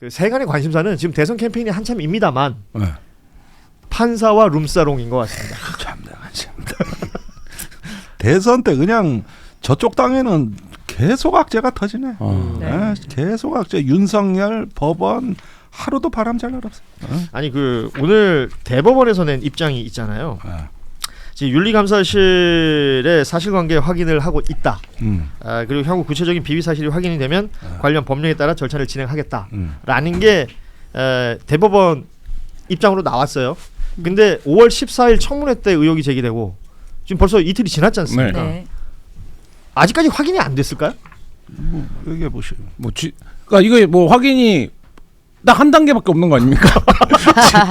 그 세간의 관심사는 지금 대선 캠페인이 한참입니다만 네. 판사와 룸사롱인 것 같습니다. 참. 대선 때 그냥 저쪽 당에는 계속 악재가 터지네. 네. 계속 악재. 윤석열 법원 하루도 바람 잘 날았어요. 아니 그 오늘 대법원에서 낸 입장이 있잖아요. 지금 윤리감사실의 사실관계 확인을 하고 있다. 그리고 향후 구체적인 비위 사실이 확인이 되면 관련 법령에 따라 절차를 진행하겠다라는 게 대법원 입장으로 나왔어요. 근데 5월 14일 청문회 때 의혹이 제기되고 지금 벌써 이틀이 지났지 않습니까? 네. 아직까지 확인이 안 됐을까요? 이게 보시오. 그러니까 이거 뭐 확인이 딱 한 단계밖에 없는 거 아닙니까?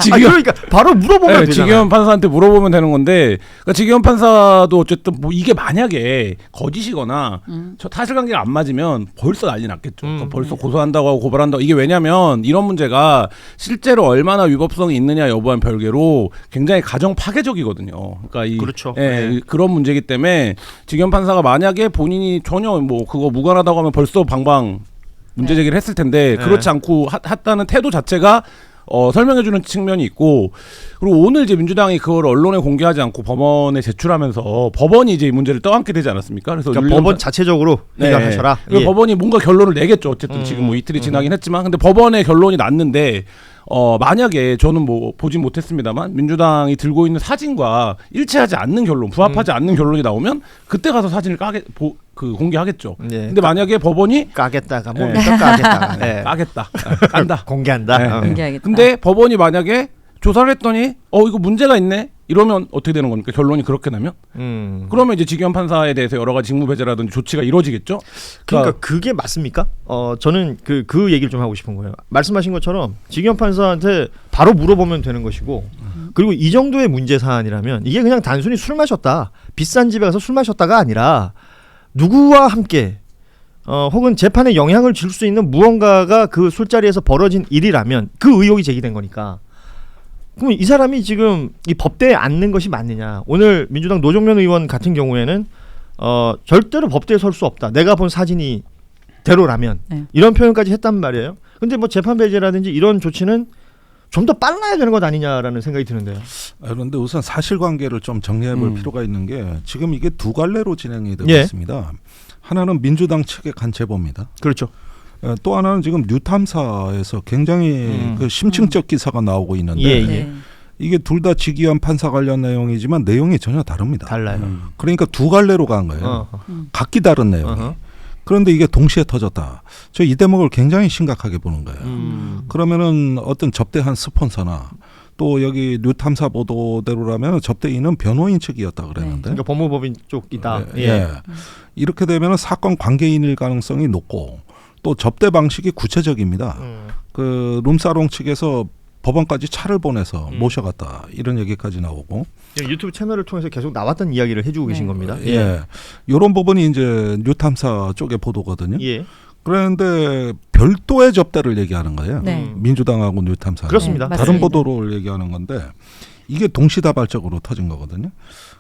그러니까 바로 물어보면 되잖아요. 지기현 판사한테 물어보면 되는 건데, 그러니까 지기현 판사도 어쨌든 뭐 이게 만약에 거짓이거나 사실관계가 안 맞으면 벌써 난리 났겠죠. 그러니까 벌써 고소한다고 하고 고발한다고. 이게 왜냐면 이런 문제가 실제로 얼마나 위법성이 있느냐 여부와는 별개로 굉장히 가정 파괴적이거든요. 그러니까 그렇죠. 그런 문제이기 때문에 지기현 판사가 만약에 본인이 전혀 뭐 그거 무관하다고 하면 벌써 방방 문제 제기를 했을 텐데 그렇지 않고 했다는 태도 자체가 설명해주는 측면이 있고, 그리고 오늘 이제 민주당이 그걸 언론에 공개하지 않고 법원에 제출하면서 법원이 이제 이 문제를 떠안게 되지 않았습니까? 그래서 그러니까 법원 자체적으로 해결하셔라. 그리고 법원이 뭔가 결론을 내겠죠. 어쨌든 지금 뭐 이틀이 지나긴 했지만, 근데 법원의 결론이 났는데 만약에 저는 뭐 보진 못했습니다만 민주당이 들고 있는 사진과 일치하지 않는 결론, 부합하지 않는 결론이 나오면 그때 가서 사진을 공개하겠죠. 근데 만약에 법원이 까겠다가 뭡니까? 까겠다. 까겠다. 깐다. 공개한다. 공개하겠다. 근데 법원이 만약에 조사를 했더니 이거 문제가 있네 이러면 어떻게 되는 겁니까? 결론이 그렇게 나면 그러면 이제 지기현 판사에 대해서 여러 가지 직무배제라든지 조치가 이루어지겠죠. 그러니까 그게 맞습니까? 저는 그 얘기를 좀 하고 싶은 거예요. 말씀하신 것처럼 지기현 판사한테 바로 물어보면 되는 것이고, 그리고 이 정도의 문제 사안이라면 이게 그냥 단순히 술 마셨다, 비싼 집에 가서 술 마셨다가 아니라 누구와 함께 혹은 재판에 영향을 줄 수 있는 무언가가 그 술자리에서 벌어진 일이라면 그 의혹이 제기된 거니까. 그럼 이 사람이 지금 이 법대에 앉는 것이 맞느냐? 오늘 민주당 노정면 의원 같은 경우에는 절대로 법대에 설 수 없다. 내가 본 사진이 대로라면 이런 표현까지 했단 말이에요. 근데 뭐 재판 배제라든지 이런 조치는 좀 더 빨라야 되는 것 아니냐라는 생각이 드는데요. 그런데 우선 사실관계를 좀 정리해볼 필요가 있는 게, 지금 이게 두 갈래로 진행이 되고 있습니다. 하나는 민주당 측의 간 제보입니다. 그렇죠. 또 하나는 지금 뉴탐사에서 굉장히 그 심층적 기사가 나오고 있는데 이게 둘 다 지기현 판사 관련 내용이지만 내용이 전혀 다릅니다. 달라요. 그러니까 두 갈래로 간 거예요. 각기 다른 내용이. 그런데 이게 동시에 터졌다. 저 이 대목을 굉장히 심각하게 보는 거예요. 그러면은 어떤 접대한 스폰서나 또 여기 뉴탐사 보도대로라면 접대인은 변호인 측이었다 그랬는데. 그러니까 법무법인 쪽이다. 이렇게 되면 사건 관계인일 가능성이 높고, 또 접대 방식이 구체적입니다. 그 룸사롱 측에서 법원까지 차를 보내서 모셔갔다, 이런 얘기까지 나오고. 유튜브 채널을 통해서 계속 나왔던 이야기를 해주고 계신 겁니다. 이런 부분이 이제 뉴탐사 쪽의 보도거든요. 그런데 별도의 접대를 얘기하는 거예요. 민주당하고 뉴탐사. 그렇습니다. 다른 보도를 얘기하는 건데 이게 동시다발적으로 터진 거거든요.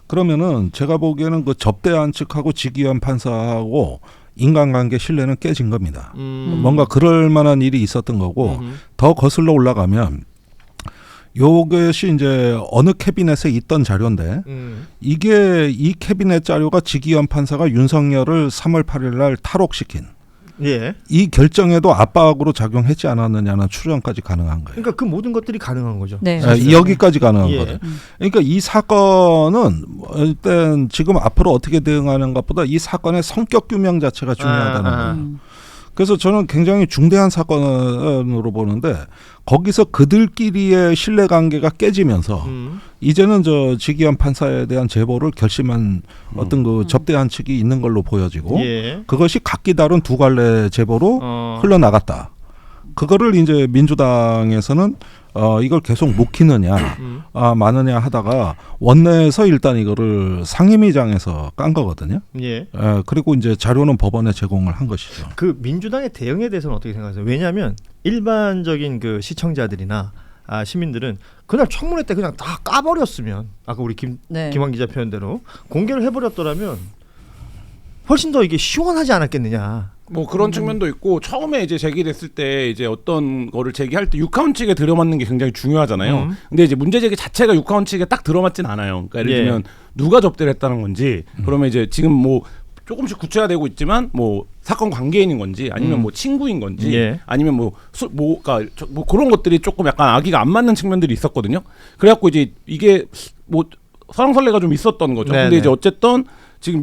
그러면은 제가 보기에는 그 접대한 측하고 지기현 판사하고 인간관계 신뢰는 깨진 겁니다. 뭔가 그럴 만한 일이 있었던 거고, 더 거슬러 올라가면 요것이 이제 어느 캐비넷에 있던 자료인데 이게 이 캐비넷 자료가 지기현 판사가 윤석열을 3월 8일 날 탈옥시킨 이 결정에도 압박으로 작용했지 않았느냐는 추정까지 가능한 거예요. 그러니까 그 모든 것들이 가능한 거죠. 여기까지 가능한 거예요. 그러니까 이 사건은 일단 지금 앞으로 어떻게 대응하는 것보다 이 사건의 성격 규명 자체가 중요하다는 거예요. 그래서 저는 굉장히 중대한 사건으로 보는데, 거기서 그들끼리의 신뢰관계가 깨지면서 이제는 저 지기현 판사에 대한 제보를 결심한 어떤 그 접대한 측이 있는 걸로 보여지고, 그것이 각기 다른 두 갈래 제보로 흘러나갔다. 그거를 이제 민주당에서는 이걸 계속 묵히느냐 마느냐 하다가 원내에서 일단 이거를 상임위장에서 깐 거거든요. 그리고 이제 자료는 법원에 제공을 한 것이죠. 그 민주당의 대응에 대해서는 어떻게 생각하세요? 왜냐하면 일반적인 그 시청자들이나 시민들은 그날 청문회 때 그냥 다 까버렸으면, 아까 우리 김환 기자 표현대로 공개를 해버렸더라면 훨씬 더 이게 시원하지 않았겠느냐. 뭐 그런 측면도 있고 처음에 이제 제기됐을 때 이제 어떤 거를 제기할 때 육하원 측에 들어맞는 게 굉장히 중요하잖아요. 근데 이제 문제 제기 자체가 육하원 측에 딱 들어맞진 않아요. 그러니까 예를 들면 누가 접대를 했다는 건지 그러면 이제 지금 뭐 조금씩 구체화되고 있지만 뭐 사건 관계인인 건지 아니면 뭐 친구인 건지 아니면 뭐 그런 것들이 조금 약간 악의가 안 맞는 측면들이 있었거든요. 그래갖고 이제 이게 뭐 설왕설래가 좀 있었던 거죠. 근데 이제 어쨌든 지금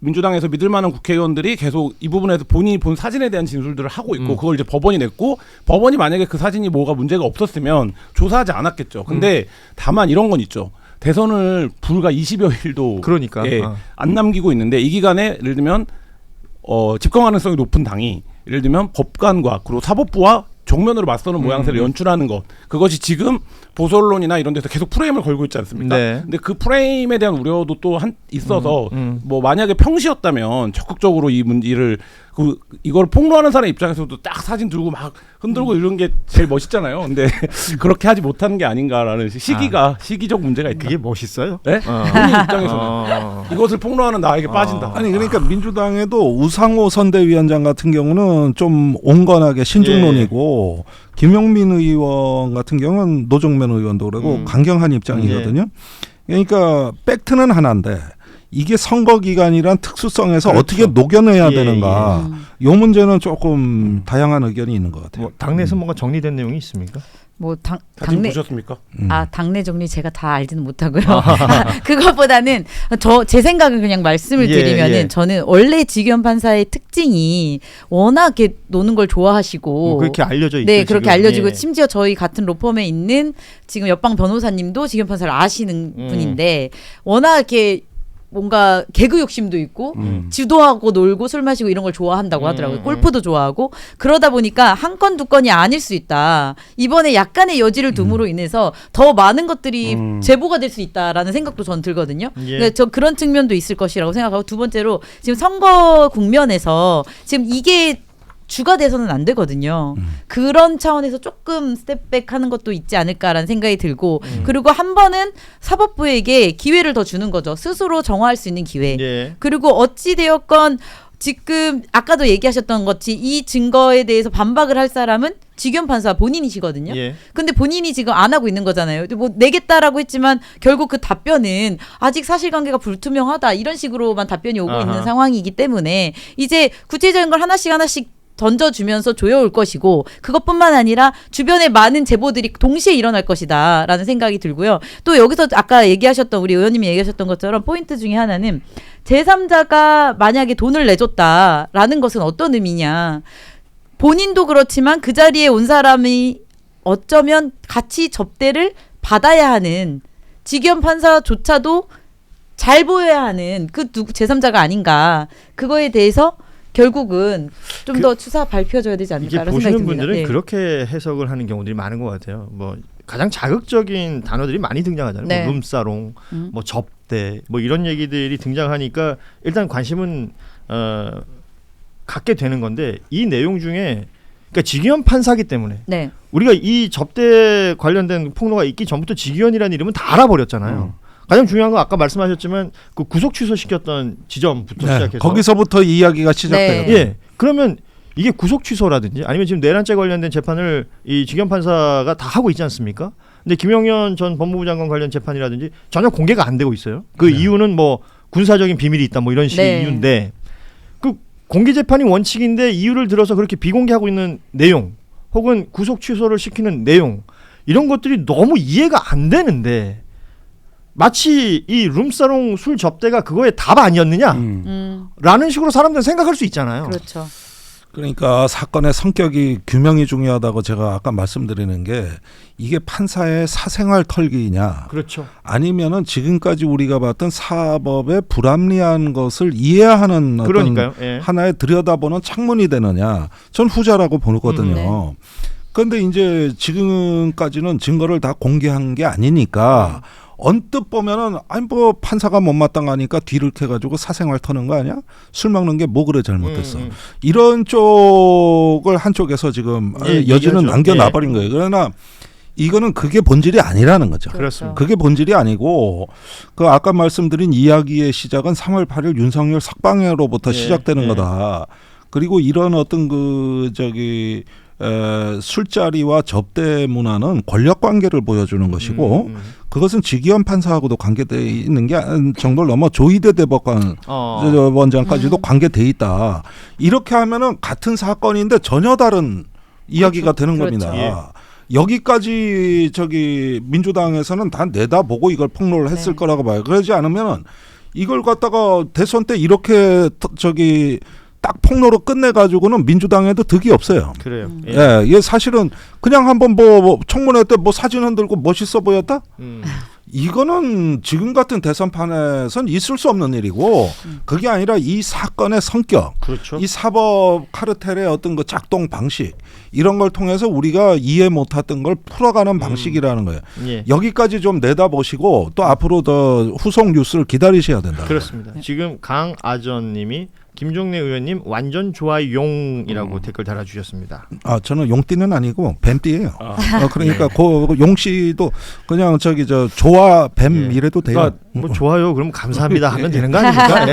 민주당에서 믿을 만한 국회의원들이 계속 이 부분에서 본인이 본 사진에 대한 진술들을 하고 있고 그걸 이제 법원이 냈고 법원이 만약에 그 사진이 뭐가 문제가 없었으면 조사하지 않았겠죠. 근데 다만 이런 건 있죠. 대선을 불과 20여일도 그러니까 안 남기고 있는데 이 기간에 예를 들면 집권 가능성이 높은 당이 예를 들면 법관과 그리고 사법부와 정면으로 맞서는 모양새를 연출하는 것 그것이 지금 보수 언론이나 이런 데서 계속 프레임을 걸고 있지 않습니까? 근데 그 프레임에 대한 우려도 또 있어서 뭐 만약에 평시였다면 적극적으로 이 문제를 이걸 폭로하는 사람 입장에서도 딱 사진 들고 막 흔들고 이런 게 제일 멋있잖아요. 근데 그렇게 하지 못하는 게 아닌가라는 시기적 문제가 있다. 그게 멋있어요? 네? 본인 입장에서는 이것을 폭로하는 나에게 빠진다. 아니 그러니까 민주당에도 우상호 선대위원장 같은 경우는 좀 온건하게 신중론이고 김용민 의원 같은 경우는 노정면 의원도 그러고 강경한 입장이거든요. 그러니까 팩트는 하나인데 이게 선거 기간이란 특수성에서 어떻게 녹여내야 되는가. 이 문제는 조금 다양한 의견이 있는 것 같아요. 뭐 당내에서 뭔가 정리된 내용이 있습니까? 뭐 사진 보셨습니까? 당내 정리 제가 다 알지는 못하고요. 그것보다는 제 생각은 그냥 말씀을 드리면은 저는 원래 지기현 판사의 특징이 워낙 이렇게 노는 걸 좋아하시고 뭐 그렇게 알려져 있죠. 네, 그렇게 지금. 알려지고 심지어 저희 같은 로펌에 있는 지금 옆방 변호사님도 지기현 판사를 아시는 분인데 워낙 이렇게 뭔가 개그 욕심도 있고 지도하고 놀고 술 마시고 이런 걸 좋아한다고 하더라고요. 골프도 좋아하고 그러다 보니까 한 건 두 건이 아닐 수 있다. 이번에 약간의 여지를 둠으로 인해서 더 많은 것들이 제보가 될 수 있다라는 생각도 전 들거든요. 그러니까 저 그런 측면도 있을 것이라고 생각하고 두 번째로 지금 선거 국면에서 지금 이게 주가 돼서는 안 되거든요. 그런 차원에서 조금 스텝백하는 것도 있지 않을까라는 생각이 들고 그리고 한 번은 사법부에게 기회를 더 주는 거죠. 스스로 정화할 수 있는 기회. 그리고 어찌 되었건 지금 아까도 얘기하셨던 것이 이 증거에 대해서 반박을 할 사람은 지기현 판사 본인이시거든요. 근데 본인이 지금 안 하고 있는 거잖아요. 뭐 내겠다라고 했지만 결국 그 답변은 아직 사실관계가 불투명하다 이런 식으로만 답변이 오고 있는 상황이기 때문에 이제 구체적인 걸 하나씩 던져주면서 조여올 것이고 그것뿐만 아니라 주변에 많은 제보들이 동시에 일어날 것이다 라는 생각이 들고요. 또 여기서 아까 얘기하셨던 우리 의원님이 얘기하셨던 것처럼 포인트 중에 하나는 제3자가 만약에 돈을 내줬다라는 것은 어떤 의미냐. 본인도 그렇지만 그 자리에 온 사람이 어쩌면 같이 접대를 받아야 하는 지기현 판사조차도 잘 보여야 하는 그 제3자가 아닌가. 그거에 대해서 결국은 좀 더 추사 밝혀져야 되지 않을까라는 생각이 듭니다. 보시는 분들은 그렇게 해석을 하는 경우들이 많은 것 같아요. 뭐 가장 자극적인 단어들이 많이 등장하잖아요. 뭐 룸사롱, 뭐 접대, 뭐 이런 얘기들이 등장하니까 일단 관심은 갖게 되는 건데 이 내용 중에 그러니까 지기현 판사기 때문에 우리가 이 접대 관련된 폭로가 있기 전부터 지기현이라는 이름은 다 알아버렸잖아요. 가장 중요한 건 아까 말씀하셨지만 그 구속 취소시켰던 지점부터 시작해서 거기서부터 이야기가 시작돼요. 그러면 이게 구속 취소라든지 아니면 지금 내란죄 관련된 재판을 이 지기현 판사가 다 하고 있지 않습니까? 근데 김영현 전 법무부 장관 관련 재판이라든지 전혀 공개가 안 되고 있어요. 그 이유는 뭐 군사적인 비밀이 있다 뭐 이런 식의 이유인데 그 공개 재판이 원칙인데 이유를 들어서 그렇게 비공개하고 있는 내용 혹은 구속 취소를 시키는 내용 이런 것들이 너무 이해가 안 되는데 마치 이 룸사롱 술 접대가 그거의 답 아니었느냐 라는 식으로 사람들은 생각할 수 있잖아요. 그렇죠. 그러니까 사건의 성격이 규명이 중요하다고 제가 아까 말씀드리는 게 이게 판사의 사생활 털기냐 아니면은 지금까지 우리가 봤던 사법의 불합리한 것을 이해하는 어떤 하나의 들여다보는 창문이 되느냐 전 후자라고 보거든요. 그런데 이제 지금까지는 증거를 다 공개한 게 아니니까 언뜻 보면은 아니 뭐 판사가 못마땅하니까 뒤를 캐가지고 사생활 터는 거 아니야? 술 먹는 게 뭐 그래 잘못됐어. 이런 쪽을 한쪽에서 지금 여지는 남겨놔버린 거예요. 그러나 이거는 그게 본질이 아니라는 거죠. 그렇습니다. 그게 본질이 아니고 그 아까 말씀드린 이야기의 시작은 3월 8일 윤석열 석방으로부터 시작되는 거다. 그리고 이런 어떤 그 저기 술자리와 접대 문화는 권력 관계를 보여주는 것이고 그것은 지기현 판사하고도 관계돼 있는 게 정도를 넘어 조희대 대법관 원장까지도 관계돼 있다. 이렇게 하면은 같은 사건인데 전혀 다른 이야기가 되는 겁니다. 예. 여기까지 저기 민주당에서는 다 내다보고 이걸 폭로를 했을 거라고 봐요. 그러지 않으면 이걸 갖다가 대선 때 이렇게 저기 딱 폭로로 끝내가지고는 민주당에도 득이 없어요. 그래요. 예, 이게 사실은 그냥 한번 뭐 청문회 때 뭐 사진 흔들고 멋있어 보였다? 이거는 지금 같은 대선판에선 있을 수 없는 일이고 그게 아니라 이 사건의 성격, 그렇죠. 이 사법 카르텔의 어떤 그 작동 방식 이런 걸 통해서 우리가 이해 못했던 걸 풀어가는 방식이라는 거예요. 예. 여기까지 좀 내다보시고 또 앞으로 더 후속 뉴스를 기다리셔야 된다. 그렇습니다. 지금 강아전님이 김종래 의원님 완전 좋아용이라고 댓글 달아주셨습니다. 아 저는 용띠는 아니고 뱀띠예요. 그러니까 그 용씨도 그냥 저기 저 좋아 뱀 이래도 돼요. 그러니까 뭐 좋아요. 그럼 감사합니다 하면 되는 거 아닙니까? 네.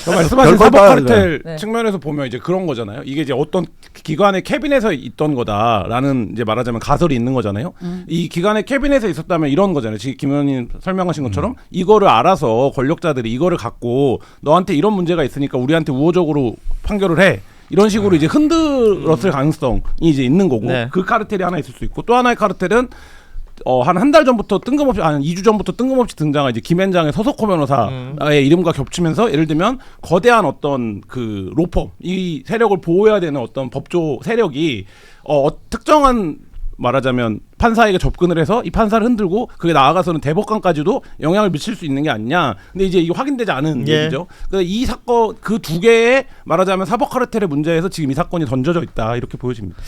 말씀하신 별걸 사법 다 카르텔 네. 측면에서 보면 이제 그런 거잖아요. 이게 이제 어떤 기관의 캐비넷에 있던 거다라는 이제 말하자면 가설이 있는 거잖아요. 이 기관의 캐비넷에 있었다면 이런 거잖아요. 지금 김 의원님 설명하신 것처럼 이거를 알아서 권력자들이 이거를 갖고 너한테 이런 문제가 있으니까 우리한테 우호적으로 판결을 해. 이런 식으로 이제 흔들었을 가능성이 이제 있는 거고 네. 그 카르텔이 하나 있을 수 있고 또 하나의 카르텔은 한 달 전부터 뜬금없이 한 2주 전부터 뜬금없이 등장한 이제 김현장의 서석호 변호사의 이름과 겹치면서 예를 들면 거대한 어떤 그 로펌 이 세력을 보호해야 되는 어떤 법조 세력이 특정한 말하자면 판사에게 접근을 해서 이 판사를 흔들고 그게 나아가서는 대법관까지도 영향을 미칠 수 있는 게 아니냐. 근데 이제 이게 확인되지 않은 예. 얘기죠. 그래서 이 사건 그 두 개의 말하자면 사법 카르텔의 문제에서 지금 이 사건이 던져져 있다 이렇게 보여집니다.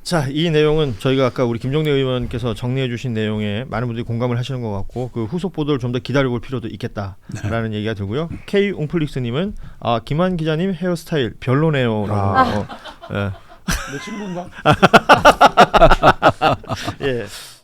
자, 이 내용은 저희가 아까 우리 김종래 의원께서 정리해 주신 내용에 많은 분들이 공감을 하시는 것 같고 그 후속 보도를 좀 더 기다려볼 필요도 있겠다라는 얘기가 들고요. K 웅플릭스님은 김한 기자님 헤어스타일 별로네요라고. 예. 내 친구인가? 예.